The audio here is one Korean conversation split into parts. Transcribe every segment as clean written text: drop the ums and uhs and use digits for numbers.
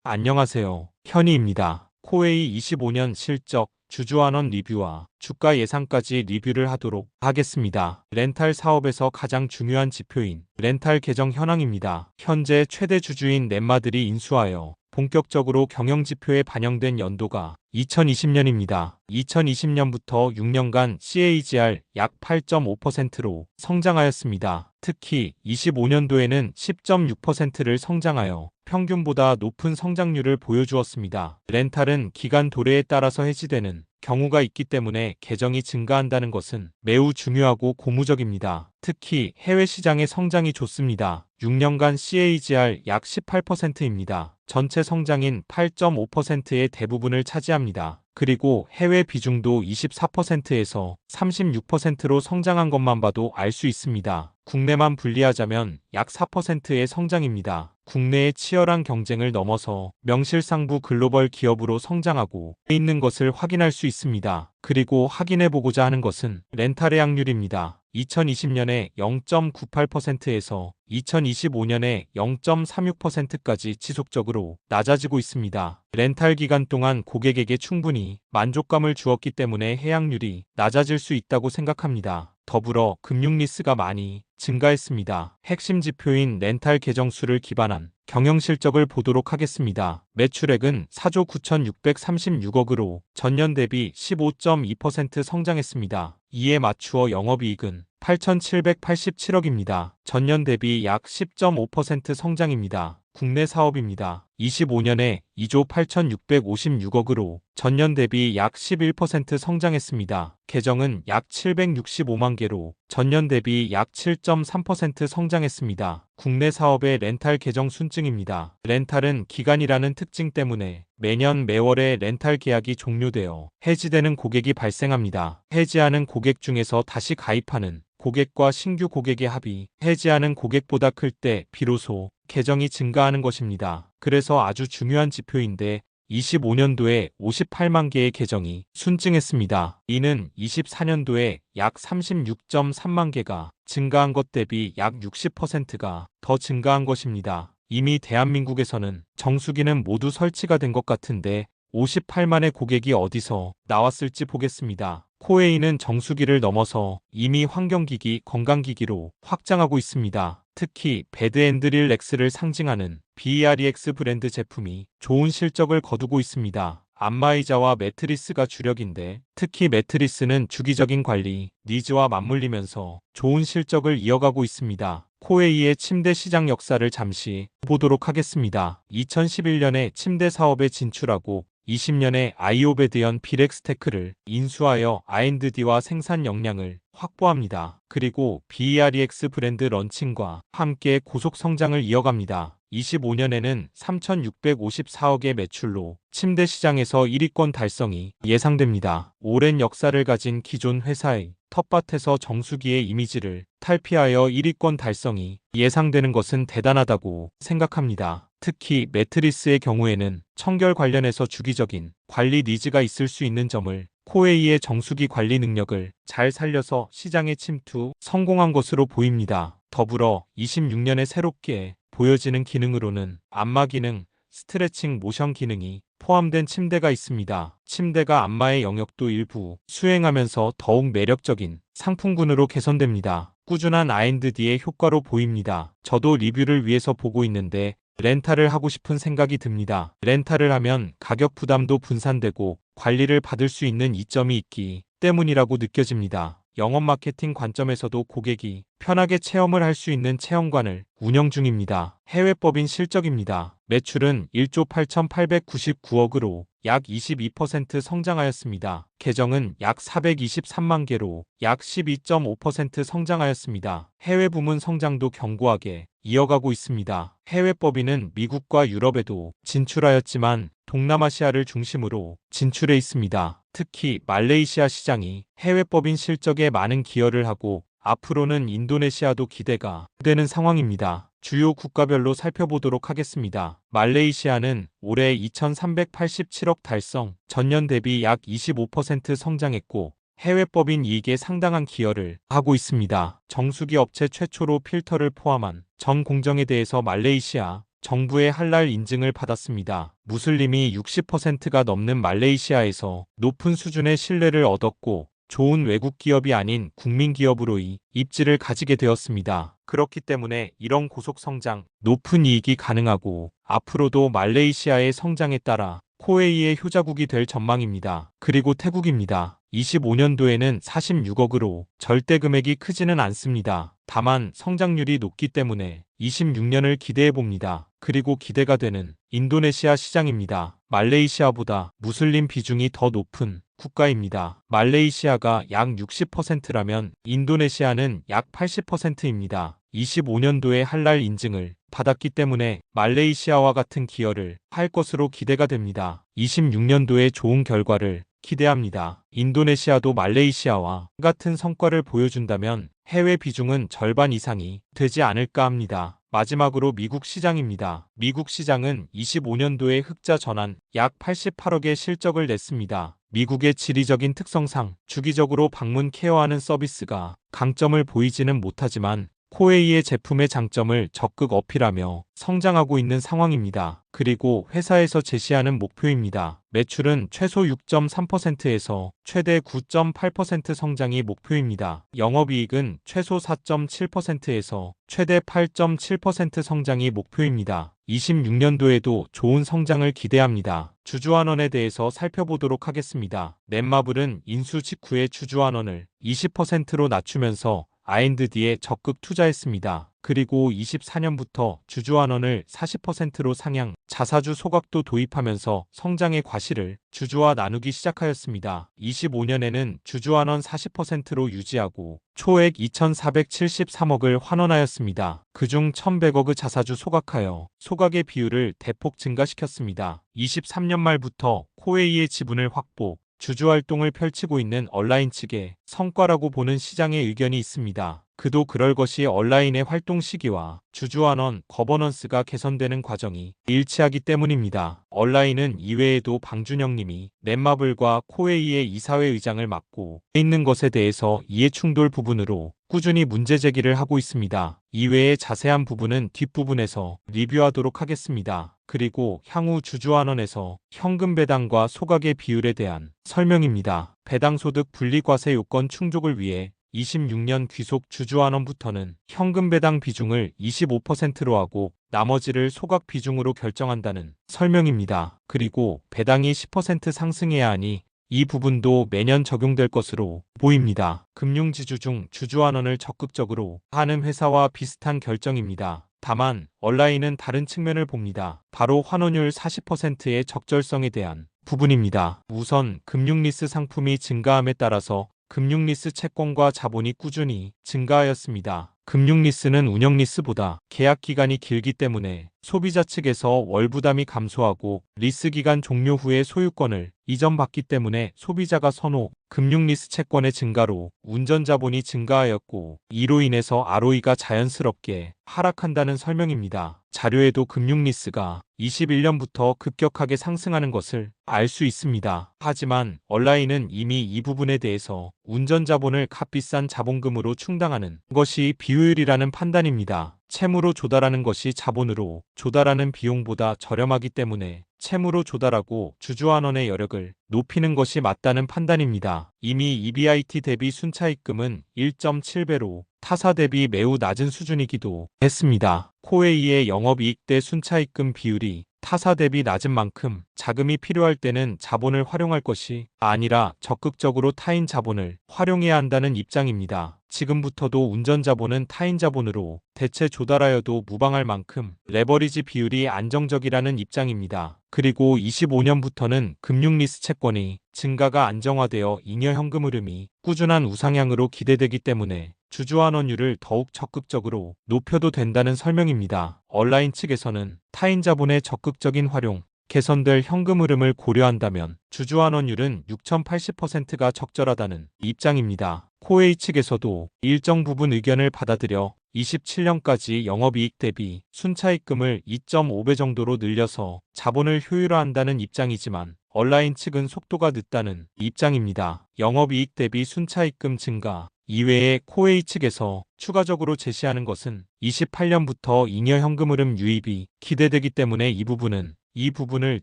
안녕하세요. 현희입니다. 코웨이 25년 실적, 주주환원 리뷰와 주가 예상까지 리뷰를 하도록 하겠습니다. 렌탈 사업에서 가장 중요한 지표인 렌탈 계정 현황입니다. 현재 최대 주주인 넷마들이 인수하여 본격적으로 경영지표에 반영된 연도가 2020년입니다. 2020년부터 6년간 CAGR 약 8.5%로 성장하였습니다. 특히 25년도에는 10.6%를 성장하여 평균보다 높은 성장률을 보여주었습니다. 렌탈은 기간 도래에 따라서 해지되는 경우가 있기 때문에 계정이 증가한다는 것은 매우 중요하고 고무적입니다. 특히 해외 시장의 성장이 좋습니다. 6년간 CAGR 약 18%입니다. 전체 성장인 8.5%의 대부분을 차지합니다. 그리고 해외 비중도 24%에서 36%로 성장한 것만 봐도 알 수 있습니다. 국내만 분리하자면 약 4%의 성장입니다. 국내의 치열한 경쟁을 넘어서 명실상부 글로벌 기업으로 성장하고 있는 것을 확인할 수 있습니다. 그리고 확인해보고자 하는 것은 렌탈의 확률입니다. 2020년에 0.98%에서 2025년에 0.36%까지 지속적으로 낮아지고 있습니다. 렌탈 기간 동안 고객에게 충분히 만족감을 주었기 때문에 해약률이 낮아질 수 있다고 생각합니다. 더불어 금융 리스크가 많이 증가했습니다. 핵심 지표인 렌탈 계정 수를 기반한 경영 실적을 보도록 하겠습니다. 매출액은 4조 9,636억으로 전년 대비 15.2% 성장했습니다. 이에 맞추어 영업이익은 8,787억입니다. 전년 대비 약 10.5% 성장입니다. 국내 사업입니다. 25년에 2조 8,656억으로 전년 대비 약 11% 성장했습니다. 계정은 약 765만 개로 전년 대비 약 7.3% 성장했습니다. 국내 사업의 렌탈 계정 순증입니다. 렌탈은 기간이라는 특징 때문에 매년 매월에 렌탈 계약이 종료되어 해지되는 고객이 발생합니다. 해지하는 고객 중에서 다시 가입하는 고객과 신규 고객의 합이 해지하는 고객보다 클 때 비로소 계정이 증가하는 것입니다. 그래서 아주 중요한 지표인데 25년도에 58만 개의 계정이 순증했습니다. 이는 24년도에 약 36.3만 개가 증가한 것 대비 약 60%가 더 증가한 것입니다. 이미 대한민국에서는 정수기는 모두 설치가 된 것 같은데 58만의 고객이 어디서 나왔을지 보겠습니다. 코웨이는 정수기를 넘어서 이미 환경기기, 건강기기로 확장하고 있습니다. 특히 배드앤드릴렉스를 상징하는 BEREX 브랜드 제품이 좋은 실적을 거두고 있습니다. 안마의자와 매트리스가 주력인데 특히 매트리스는 주기적인 관리, 니즈와 맞물리면서 좋은 실적을 이어가고 있습니다. 코웨이의 침대 시장 역사를 잠시 보도록 하겠습니다. 2011년에 침대 사업에 진출하고 20년에 아이오베드연 비렉스테크를 인수하여 R&D와 생산 역량을 확보합니다. 그리고 BEREX 브랜드 런칭과 함께 고속 성장을 이어갑니다. 25년에는 3,654억의 매출로 침대 시장에서 1위권 달성이 예상됩니다. 오랜 역사를 가진 기존 회사의 텃밭에서 정수기의 이미지를 탈피하여 1위권 달성이 예상되는 것은 대단하다고 생각합니다. 특히 매트리스의 경우에는 청결 관련해서 주기적인 관리 니즈가 있을 수 있는 점을 코웨이의 정수기 관리 능력을 잘 살려서 시장에 침투 성공한 것으로 보입니다. 더불어 26년에 새롭게 보여지는 기능으로는 안마 기능, 스트레칭 모션 기능이 포함된 침대가 있습니다. 침대가 안마의 영역도 일부 수행하면서 더욱 매력적인 상품군으로 개선됩니다. 꾸준한 R&D의 효과로 보입니다. 저도 리뷰를 위해서 보고 있는데 렌탈을 하고 싶은 생각이 듭니다. 렌탈을 하면 가격 부담도 분산되고 관리를 받을 수 있는 이점이 있기 때문이라고 느껴집니다. 영업 마케팅 관점에서도 고객이 편하게 체험을 할 수 있는 체험관을 운영 중입니다. 해외법인 실적입니다. 매출은 1조 8,899억으로 약 22% 성장하였습니다. 계정은 약 423만 개로 약 12.5% 성장하였습니다. 해외 부문 성장도 견고하게 이어가고 있습니다. 해외법인은 미국과 유럽에도 진출하였지만 동남아시아를 중심으로 진출해 있습니다. 특히 말레이시아 시장이 해외법인 실적에 많은 기여를 하고 앞으로는 인도네시아도 기대가 되는 상황입니다. 주요 국가별로 살펴보도록 하겠습니다. 말레이시아는 올해 2,387억 달성, 전년 대비 약 25% 성장했고 해외법인 이익에 상당한 기여를 하고 있습니다. 정수기 업체 최초로 필터를 포함한 전 공정에 대해서 말레이시아 정부의 할랄 인증을 받았습니다. 무슬림이 60%가 넘는 말레이시아에서 높은 수준의 신뢰를 얻었고 좋은 외국 기업이 아닌 국민 기업으로의 입지를 가지게 되었습니다. 그렇기 때문에 이런 고속 성장, 높은 이익이 가능하고 앞으로도 말레이시아의 성장에 따라 코웨이의 효자국이 될 전망입니다. 그리고 태국입니다. 25년도에는 46억으로 절대 금액이 크지는 않습니다. 다만 성장률이 높기 때문에 26년을 기대해 봅니다. 그리고 기대가 되는 인도네시아 시장입니다. 말레이시아보다 무슬림 비중이 더 높은 국가입니다. 말레이시아가 약 60%라면 인도네시아는 약 80%입니다. 25년도에 할랄 인증을 받았기 때문에 말레이시아와 같은 기여를 할 것으로 기대가 됩니다. 26년도에 좋은 결과를 기대합니다. 인도네시아도 말레이시아와 같은 성과를 보여준다면 해외 비중은 절반 이상이 되지 않을까 합니다. 마지막으로 미국 시장입니다. 미국 시장은 25년도에 흑자 전환 약 88억의 실적을 냈습니다. 미국의 지리적인 특성상 주기적으로 방문 케어하는 서비스가 강점을 보이지는 못하지만 코웨이의 제품의 장점을 적극 어필하며 성장하고 있는 상황입니다. 그리고 회사에서 제시하는 목표입니다. 매출은 최소 6.3%에서 최대 9.8% 성장이 목표입니다. 영업이익은 최소 4.7%에서 최대 8.7% 성장이 목표입니다. 26년도에도 좋은 성장을 기대합니다. 주주환원에 대해서 살펴보도록 하겠습니다. 넷마블은 인수 직후에 주주환원을 20%로 낮추면서 R&D에 적극 투자했습니다. 그리고 24년부터 주주환원을 40%로 상향, 자사주 소각도 도입하면서 성장의 과실을 주주와 나누기 시작하였습니다. 25년에는 주주환원 40%로 유지하고 초액 2,473억을 환원하였습니다. 그중 1,100억의 자사주 소각하여 소각의 비율을 대폭 증가시켰습니다. 23년 말부터 코웨이의 지분을 확보, 주주활동을 펼치고 있는 얼라인 측의 성과라고 보는 시장의 의견이 있습니다. 그도 그럴 것이 얼라인의 활동 시기와 주주환원, 거버넌스가 개선되는 과정이 일치하기 때문입니다. 얼라인은 이외에도 방준영 님이 넷마블과 코웨이의 이사회 의장을 맡고 있는 것에 대해서 이해충돌 부분으로 꾸준히 문제 제기를 하고 있습니다. 이외의 자세한 부분은 뒷부분에서 리뷰하도록 하겠습니다. 그리고 향후 주주환원에서 현금 배당과 소각의 비율에 대한 설명입니다. 배당소득 분리과세 요건 충족을 위해 26년 귀속 주주환원부터는 현금 배당 비중을 25%로 하고 나머지를 소각 비중으로 결정한다는 설명입니다. 그리고 배당이 10% 상승해야 하니 이 부분도 매년 적용될 것으로 보입니다. 금융지주 중 주주환원을 적극적으로 하는 회사와 비슷한 결정입니다. 다만 얼라인은 다른 측면을 봅니다. 바로 환원율 40%의 적절성에 대한 부분입니다. 우선 금융리스 상품이 증가함에 따라서 금융리스 채권과 자본이 꾸준히 증가하였습니다. 금융리스는 운영리스보다 계약기간이 길기 때문에 소비자 측에서 월부담이 감소하고 리스기간 종료 후에 소유권을 이전받기 때문에 소비자가 선호, 금융리스 채권의 증가로 운전자본이 증가하였고 이로 인해서 ROE가 자연스럽게 하락한다는 설명입니다. 자료에도 금융리스가 21년부터 급격하게 상승하는 것을 알 수 있습니다. 하지만 얼라인은 이미 이 부분에 대해서 운전자본을 값비싼 자본금으로 충당하는 것이 비효율이라는 판단입니다. 채무로 조달하는 것이 자본으로 조달하는 비용보다 저렴하기 때문에 채무로 조달하고 주주환원의 여력을 높이는 것이 맞다는 판단입니다. 이미 EBIT 대비 순차입금은 1.7배로 타사 대비 매우 낮은 수준이기도 했습니다. 코웨이의 영업이익 대 순차입금 비율이 타사 대비 낮은 만큼 자금이 필요할 때는 자본을 활용할 것이 아니라 적극적으로 타인 자본을 활용해야 한다는 입장입니다. 지금부터도 운전자본은 타인 자본으로 대체 조달하여도 무방할 만큼 레버리지 비율이 안정적이라는 입장입니다. 그리고 25년부터는 금융리스 채권이 증가가 안정화되어 잉여 현금 흐름이 꾸준한 우상향으로 기대되기 때문에 주주환원율을 더욱 적극적으로 높여도 된다는 설명입니다. 얼라인 측에서는 타인 자본의 적극적인 활용, 개선될 현금 흐름을 고려한다면 주주환원율은 6,080%가 적절하다는 입장입니다. 코웨이 측에서도 일정 부분 의견을 받아들여 27년까지 영업이익 대비 순차입금을 2.5배 정도로 늘려서 자본을 효율화한다는 입장이지만 얼라인 측은 속도가 늦다는 입장입니다. 영업이익 대비 순차입금 증가, 이외에 코웨이 측에서 추가적으로 제시하는 것은 28년부터 잉여 현금 흐름 유입이 기대되기 때문에 이 부분을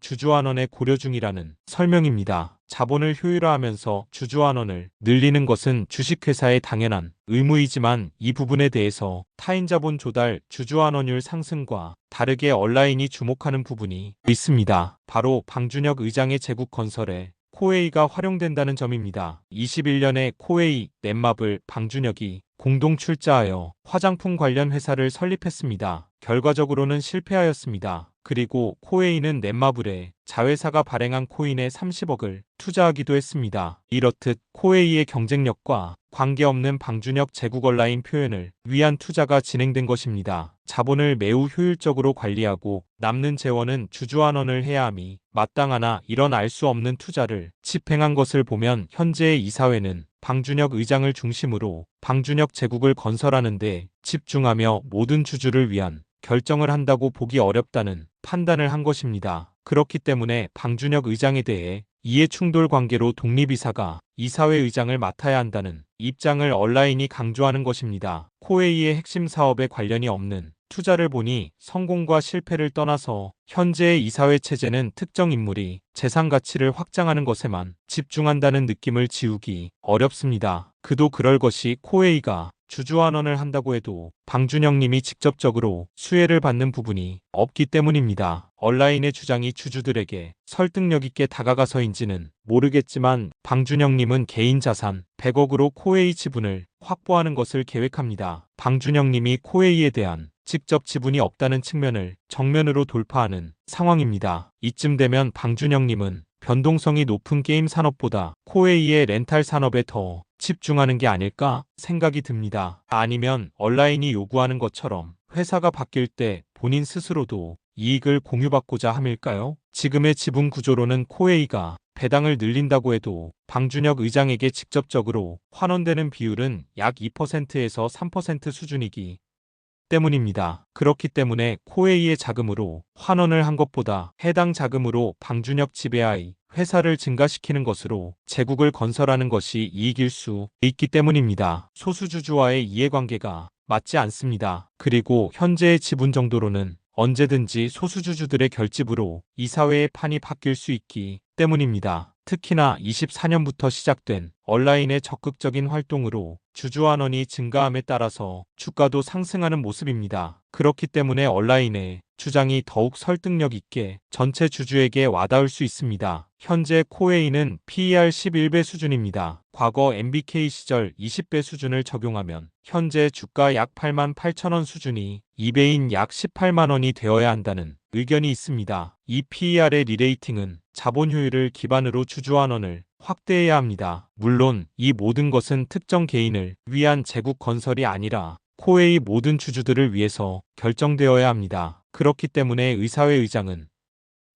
주주환원에 고려 중이라는 설명입니다. 자본을 효율화하면서 주주환원을 늘리는 것은 주식회사의 당연한 의무이지만 이 부분에 대해서 타인 자본 조달, 주주환원율 상승과 다르게 온라인이 주목하는 부분이 있습니다. 바로 방준혁 의장의 제국 건설에 코웨이가 활용된다는 점입니다. 21년에 코웨이, 넷마블, 방준혁이 공동 출자하여 화장품 관련 회사를 설립했습니다. 결과적으로는 실패하였습니다. 그리고 코웨이는 넷마블에 자회사가 발행한 코인에 30억을 투자하기도 했습니다. 이렇듯 코웨이의 경쟁력과 관계없는 방준혁 제국 온라인 표현을 위한 투자가 진행된 것입니다. 자본을 매우 효율적으로 관리하고 남는 재원은 주주환원을 해야 함이 마땅하나 이런 알 수 없는 투자를 집행한 것을 보면 현재의 이사회는 방준혁 의장을 중심으로 방준혁 제국을 건설하는 데 집중하며 모든 주주를 위한 결정을 한다고 보기 어렵다는 판단을 한 것입니다. 그렇기 때문에 방준혁 의장에 대해 이해충돌 관계로 독립이사가 이사회 의장을 맡아야 한다는 입장을 온라인이 강조하는 것입니다. 코웨이의 핵심 사업에 관련이 없는 투자를 보니 성공과 실패를 떠나서 현재의 이사회 체제는 특정 인물이 재산 가치를 확장하는 것에만 집중한다는 느낌을 지우기 어렵습니다. 그도 그럴 것이 코웨이가 주주환원을 한다고 해도 방준혁님이 직접적으로 수혜를 받는 부분이 없기 때문입니다. 온라인의 주장이 주주들에게 설득력 있게 다가가서인지는 모르겠지만 방준혁님은 개인 자산 100억으로 코웨이 지분을 확보하는 것을 계획합니다. 방준혁님이 코웨이에 대한 직접 지분이 없다는 측면을 정면으로 돌파하는 상황입니다. 이쯤 되면 방준혁님은 변동성이 높은 게임 산업보다 코웨이의 렌탈 산업에 더 집중하는 게 아닐까 생각이 듭니다. 아니면 온라인이 요구하는 것처럼 회사가 바뀔 때 본인 스스로도 이익을 공유받고자 함일까요? 지금의 지분 구조로는 코웨이가 배당을 늘린다고 해도 방준혁 의장에게 직접적으로 환원되는 비율은 약 2%에서 3% 수준이기 때문입니다. 그렇기 때문에 코웨이의 자금으로 환원을 한 것보다 해당 자금으로 방준혁 지배하의 회사를 증가시키는 것으로 제국을 건설하는 것이 이익일 수 있기 때문입니다. 소수주주와의 이해관계가 맞지 않습니다. 그리고 현재의 지분 정도로는 언제든지 소수주주들의 결집으로 이사회의 판이 바뀔 수 있기 때문입니다. 특히나 24년부터 시작된 온라인의 적극적인 활동으로 주주환원이 증가함에 따라서 주가도 상승하는 모습입니다. 그렇기 때문에 온라인의 주장이 더욱 설득력 있게 전체 주주에게 와닿을 수 있습니다. 현재 코웨이는 PER 11배 수준입니다. 과거 MBK 시절 20배 수준을 적용하면 현재 주가 약 88,000원 수준이 2배인 약 18만 원이 되어야 한다는 의견이 있습니다. 이 PER의 리레이팅은 자본 효율을 기반으로 주주환원을 확대해야 합니다. 물론 이 모든 것은 특정 개인을 위한 제국 건설이 아니라 코웨이 모든 주주들을 위해서 결정되어야 합니다. 그렇기 때문에 의사회 의장은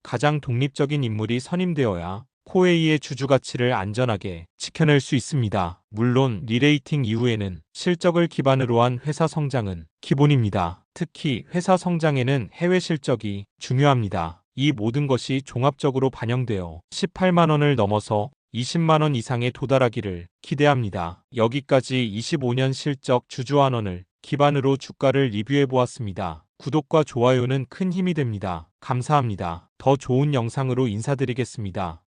가장 독립적인 인물이 선임되어야 코웨이의 주주 가치를 안전하게 지켜낼 수 있습니다. 물론 리레이팅 이후에는 실적을 기반으로 한 회사 성장은 기본입니다. 특히 회사 성장에는 해외 실적이 중요합니다. 이 모든 것이 종합적으로 반영되어 18만 원을 넘어서 20만 원 이상에 도달하기를 기대합니다. 여기까지 25년 실적 주주환원을 기반으로 주가를 리뷰해 보았습니다. 구독과 좋아요는 큰 힘이 됩니다. 감사합니다. 더 좋은 영상으로 인사드리겠습니다.